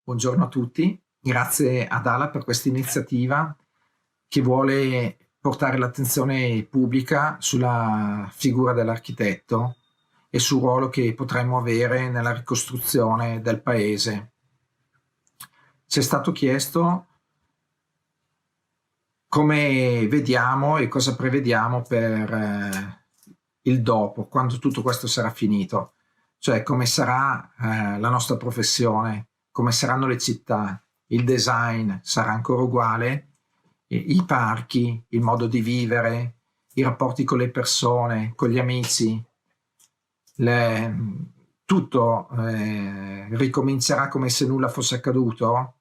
Buongiorno a tutti, grazie ad ALA per questa iniziativa che vuole portare l'attenzione pubblica sulla figura dell'architetto e sul ruolo che potremmo avere nella ricostruzione del paese. Ci è stato chiesto come vediamo e cosa prevediamo per il dopo, quando tutto questo sarà finito, cioè come sarà la nostra professione, come saranno le città, il design sarà ancora uguale, i parchi, il modo di vivere, i rapporti con le persone, con gli amici, tutto ricomincerà come se nulla fosse accaduto?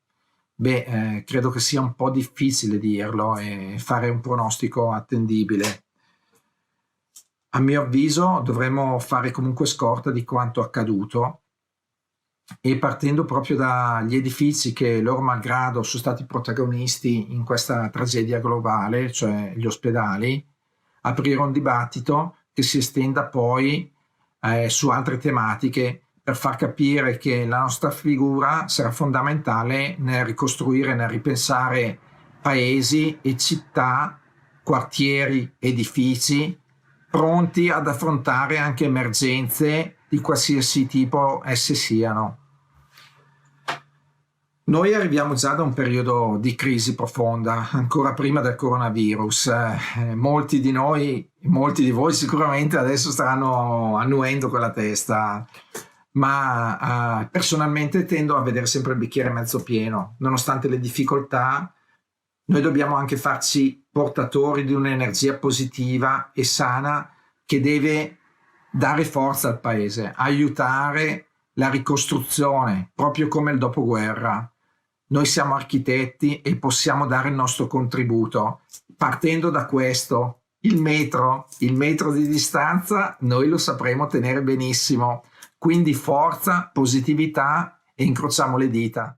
Credo che sia un po' difficile dirlo e fare un pronostico attendibile. A mio avviso dovremmo fare comunque scorta di quanto accaduto e partendo proprio dagli edifici che loro malgrado sono stati protagonisti in questa tragedia globale, cioè gli ospedali, aprire un dibattito che si estenda poi su altre tematiche per far capire che la nostra figura sarà fondamentale nel ricostruire, nel ripensare paesi e città, quartieri, edifici, pronti ad affrontare anche emergenze di qualsiasi tipo esse siano. Noi arriviamo già da un periodo di crisi profonda, ancora prima del coronavirus. Molti di noi, molti di voi sicuramente adesso staranno annuendo con la testa, ma personalmente tendo a vedere sempre il bicchiere mezzo pieno. Nonostante le difficoltà, noi dobbiamo anche farci portatori di un'energia positiva e sana che deve dare forza al paese, aiutare la ricostruzione, proprio come il dopoguerra. Noi siamo architetti e possiamo dare il nostro contributo. Partendo da questo, il metro di distanza, noi lo sapremo tenere benissimo. Quindi forza, positività e incrociamo le dita.